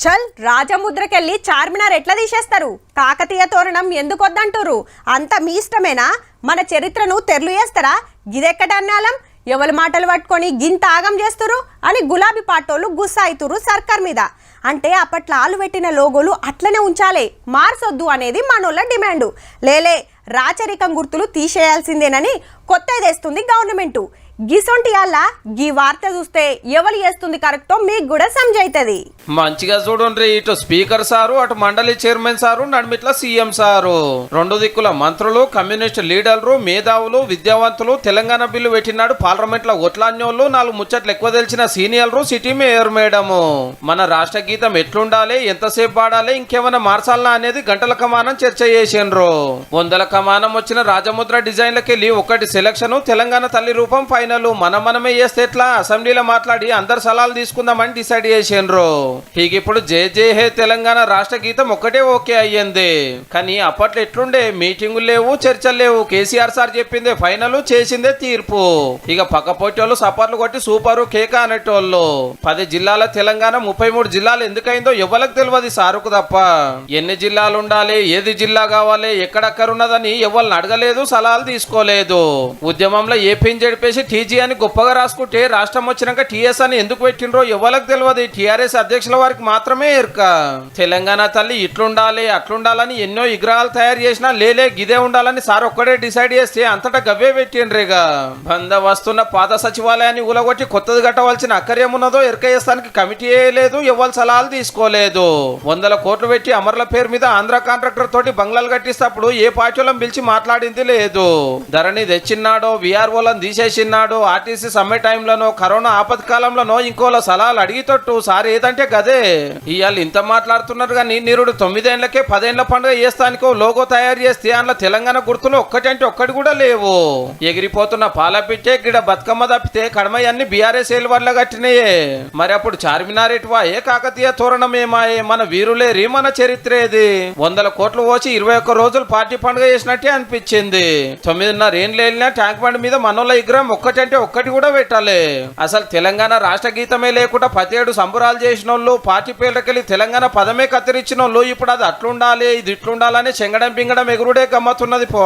చల్ రాజముద్రకెళ్ళి చార్మినార్ ఎట్లా తీసేస్తారు? కాకతీయ తోరణం ఎందుకు వద్దంటారు? అంత మీ ఇష్టమేనా? మన చరిత్రను తెరలు చేస్తారా? గిదెక్కడ అన్నాలం? ఎవరి మాటలు పట్టుకొని గింత ఆగం చేస్తురు అని గులాబీ పాటోళ్ళు గుస్సాయితురు సర్కార్ మీద. అంటే అప్పట్లో ఆలు పెట్టిన లోగోలు అట్లనే ఉంచాలి, మార్చొద్దు అనేది మనోళ్ళ డిమాండు. లేలే రాచరికం గుర్తులు తీసేయాల్సిందేనని కొత్త తెస్తుంది గవర్నమెంటు. గిసొంటి అల్ల గీ వార్త చూస్తే ఎవరు చేస్తుంది కరెక్టో మీకు కూడా సమజైతది. మంచిగా చూడండి, ఇటు స్పీకర్ సారు, అటు మండలి చైర్మన్ సారు, నడిమిట్ల సీఎం సారు, రెండు దిక్కుల మంత్రులు, కమ్యూనిస్ట్ లీడర్లు, మేధావులు, విద్యావంతులు, తెలంగాణ బిల్లు పెట్టినాడు పార్లమెంట్ లో ఒట్లాన్యోళ్ళు, నాలుగు ముచ్చట్లు ఎక్కువ తెలిసిన సీనియర్లు, సిటీ మేయర్ మేడము. మన రాష్ట్ర గీతం ఎట్లుండాలి, ఎంతసేపు పాడాలి, ఇంకేమైనా మార్చాలనా అనేది గంటల కమానం చర్చ చేసిండ్రు. వందల కమానం వచ్చిన రాజముద్ర డిజైన్లకెళ్ళి ఒకటి సెలక్షన్, తెలంగాణ తల్లి రూపం ఫైనల్. మనమే చేస్తే ఎట్లా? అసెంబ్లీలో మాట్లాడి అందరు సలహాలు తీసుకుందామని డిసైడ్ చేసిండ్రు. ఇప్పుడు జై జై హే తెలంగాణ రాష్ట్ర గీతం ఒక్కటే ఓకే అయ్యింది. కానీ అప్పట్లో ఎట్లుండే? మీటింగులు లేవు, చర్చలు లేవు. కేసీఆర్ సార్ చెప్పిందే ఫైనల్, చేసిందే తీర్పు. ఇక పక్క పొట్టోళ్ళు సపర్లు కొట్టి సూపరు కేక అనేటోళ్ళు. 10 జిల్లాల తెలంగాణ 33 జిల్లాలు ఎందుకైందో ఎవరికి తెలియదు సారుకు తప్ప. ఎన్ని జిల్లాలు ఉండాలి, ఏది జిల్లా కావాలి, ఎక్కడక్కరున్నదని ఎవరిని అడగలేదు, సలహాలు తీసుకోలేదు. ఉద్యమంలో ఏపీని జడిపేసి టీజీ అని గొప్పగా రాసుకుంటే రాష్ట్రం వచ్చినాక టీఎస్ అని ఎందుకు పెట్టినరో ఎవరికి తెలియదు. టీఆర్ఎస్ అధ్యక్షుల వారికి మాత్రమే ఎరుక. తెలంగాణ తల్లి ఇట్లుండాలి అట్లుండాలని ఎన్నో విగ్రహాలు తయారు చేసినా లేలే గిదే ఉండాలని సార్ ఒక్కడే డిసైడ్ చేస్తే అంతటా గవ్వే పెట్టిండ్రేగా. బంద వస్తున్న పాత సచివాలయాన్ని ఊలగొట్టి కొత్తది కట్టవలసిన అక్కర్యమున్నదో ఎరుక చేస్తానికి కమిటీ లేదు, ఎవరు సలహాలు తీసుకోలేదు. 100 కోట్లు పెట్టి అమరుల పేరు మీద ఆంధ్ర కాంట్రాక్టర్ తోటి బంగ్లాలు కట్టిస్తప్పుడు ఏ పార్టీలను పిలిచి మాట్లాడింది లేదు. ధరణి తెచ్చిన్నాడో, విఆర్ఓలను తీసేసిన్నాడు, ఆర్టీసీ సమ్మె టైంలోనో, కరోనా ఆపత్కాలంలోనో ఇంకోల సలహాలు అడిగితోట్టు సార్ ఏదంటే గదే. ఇవాళ ఇంత మాట్లాడుతున్నారు కానీ నిరుడు 9 ఏళ్లకే 10 ఏళ్ల పండుగ చేస్తానికో లోగో తయారు చేస్తే అందులో తెలంగాణ గుర్తులు ఒక్కటంటే ఒక్కటి కూడా లేవు. ఎగిరిపోతున్న పాల పిట్టే గిడ బతుకమ్మ తప్పితే కడమయన్ని బీఆర్ఎస్ ఏలువర్ల కట్టినయే. మరి అప్పుడు చార్మినార్ ఎటువాయే, కాకతీయ తోరణమేమాయే? మన వీరులేరి, మన చరిత్ర ఏది? 100 కోట్లు పోసి 21 రోజులు పార్టీ పండుగ చేసినట్టే అనిపించింది. 9.5 ఏళ్ళు వెళ్ళినా ట్యాంక్ బండ్ మీద మనోళ్ళ విగ్రహం ఒక్కటంటే ఒక్కటి కూడా పెట్టాలి. అసలు తెలంగాణ రాష్ట్ర గీతమే లేకుండా 17 సంబరాలు చేసిన వాళ్ళు, పార్టీ పేర్లకెళ్ళి తెలంగాణ పదమే కత్తిరించిన వాళ్ళు ఇప్పుడు అది అట్లుండాలి ఇది ఇట్లుండాలని చెంగడం పింగడం ఎగురుడే గమ్మతున్నది పో.